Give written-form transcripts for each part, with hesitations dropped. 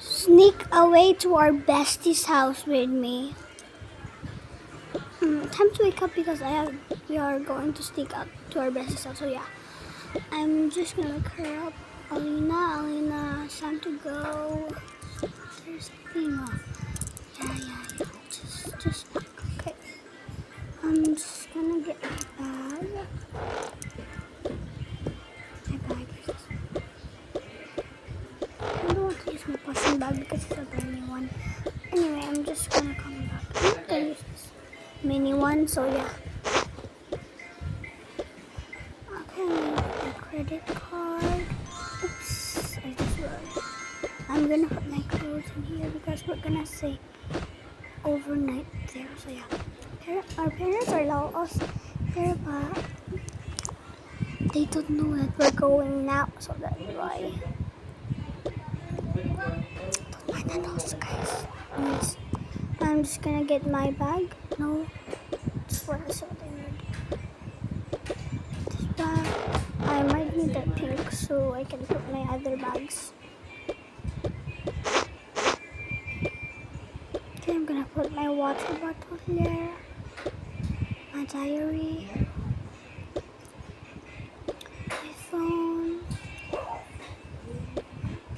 Sneak away to our bestie's house with me. Time to wake up because we are going to sneak out to our bestie's house. So yeah, I'm just gonna look her up. Alina, it's time to go. There's sleeping off. Yeah. Just okay. I'm just gonna get my bag. I don't want to use my portion bag because it's a tiny one. Anyway, I'm just gonna come back. I'm not gonna use this mini one, so yeah. Okay, I'm gonna put my credit card. Oops, I just wrote. I'm gonna put my clothes in here because we're gonna stay overnight there. So yeah, our parents allow us there, but they don't know that we're going now, so that's why. Don't mind that also, guys. I'm just gonna get my bag. No, what is what I need? This bag. I might need that pink so I can put my other bags. Okay, I'm gonna put my water bottle here, my diary, my phone,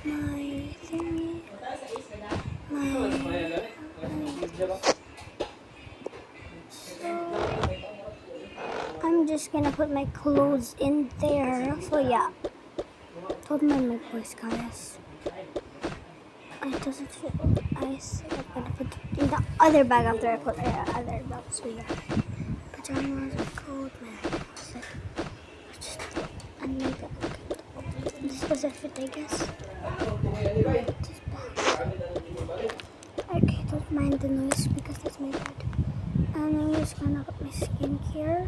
my thingy, I'm just gonna put my clothes in there. So yeah, don't mind my voice, guys. It doesn't fit. I said I'm gonna put it in the other bag after I put the other bag. So yeah, pajamas are cold, man. Just unmake it. This doesn't fit, I guess. Okay, don't mind the noise because that's my bed. And I'm just gonna put my skincare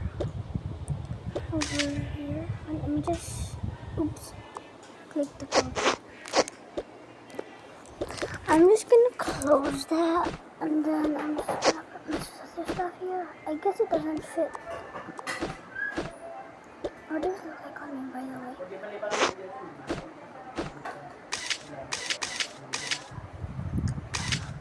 over here. And let me just, oops, click the close. I'm just gonna close that, and then I'm just gonna put my other stuff here. I guess it doesn't fit. What does it look like on me, by the way?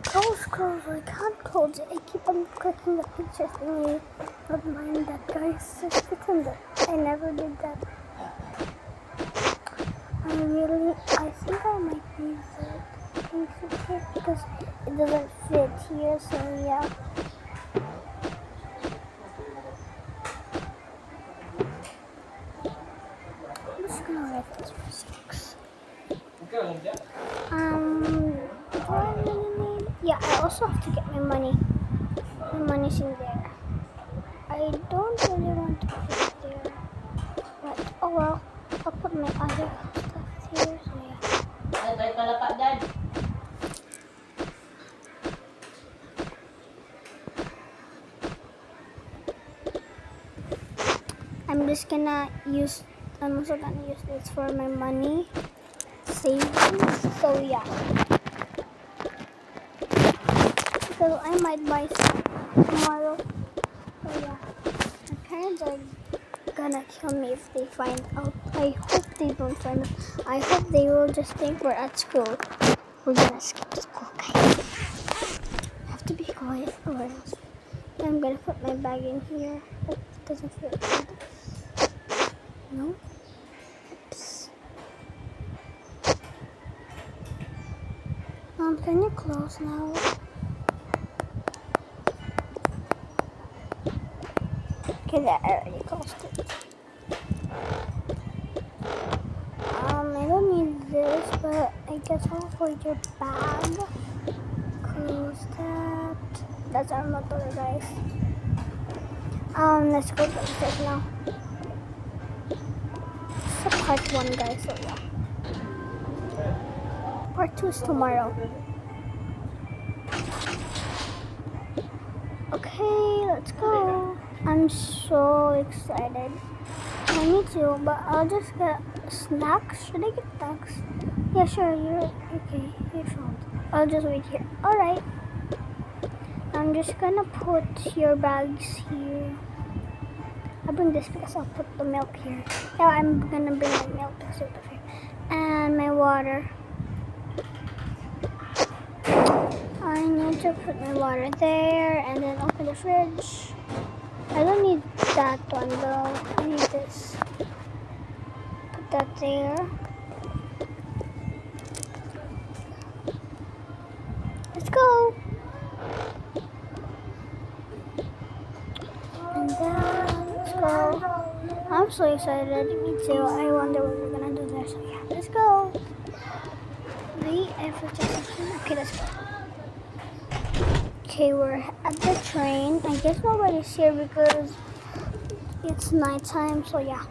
Close. I can't close it. I keep on clicking the picture thingy. Don't mind that, guys. Just pretend that I never did that. I think I might use it because it doesn't fit here, so yeah. I'm just gonna write this for 6. Do I really need? Yeah, I also have to get my money. My money's in there. I don't really want to put it there, but oh well. I'll put my other stuff here, so yeah. I'm also gonna use this for my money savings. So yeah, because I might buy some tomorrow. So yeah, my parents are gonna kill me if they find out. I hope they don't find out. I hope they will just think we're at school. We're gonna skip school, guys. I have to be quiet or else. I'm gonna put my bag in here. Hope it doesn't feel good. No. Oops. Can you close now? Okay, that I already closed it. I don't need this, but I guess I'll hold your bag. Close that. That's our motor, guys. Let's go downstairs now. This is part 1, guys, so yeah. Part 2 is tomorrow. Okay, let's go. I'm so excited. Me too, but I'll just get snacks. Should I get snacks? Yeah, sure. You're okay. You should. I'll just wait here. Alright. I'm just gonna put your bags here. I'll bring this because I'll put the milk here. Yeah, I'm gonna bring my milk. And my water. to put my water there and then open the fridge. I don't need that one though. I need this. Put that there. Let's go. And then let's go. I'm so excited. Me too. I wonder what we're gonna do there. So yeah, let's go. Okay, let's go. Okay, we're at the train. I guess nobody's here because it's nighttime. So yeah,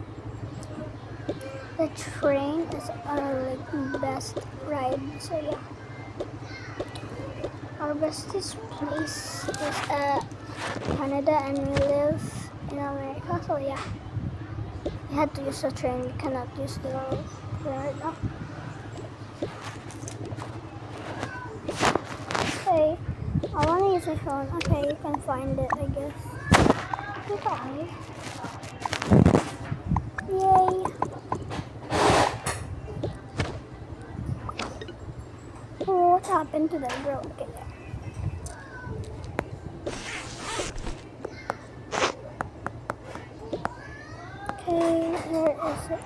the train is our like best ride. So yeah, our bestest place is Canada, and we live in America. So yeah, we had to use the train. We cannot use the road right now. Okay, I want to use my phone. Okay, you can find it, I guess. Goodbye. Yay. Oh, what happened to that girl? Okay, there. Okay, where is it?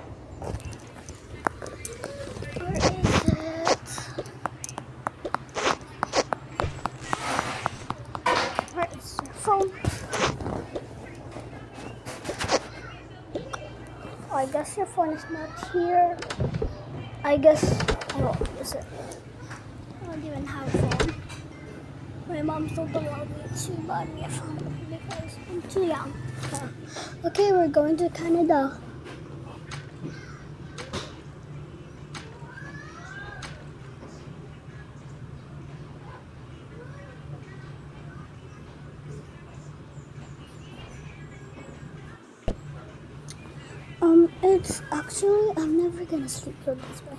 Where is it? Where is your phone? Oh, I guess your phone is not here. I guess I won't use it. I don't even have a phone. My mom don't allow me to buy me a phone because I'm too young. Okay, we're going to Canada. It's actually, I'm never gonna sleep till this way.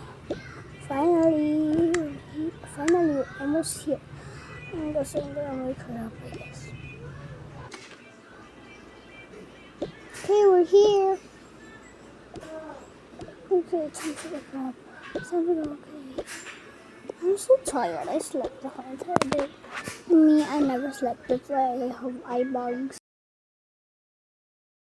Finally, we're almost here. I'm guessing gonna wake her up, I guess. Okay, we're here. Okay, time to wake her up. Is everything okay? I'm so tired. I slept the whole entire day. Me, I never slept. That's why I have eye bugs.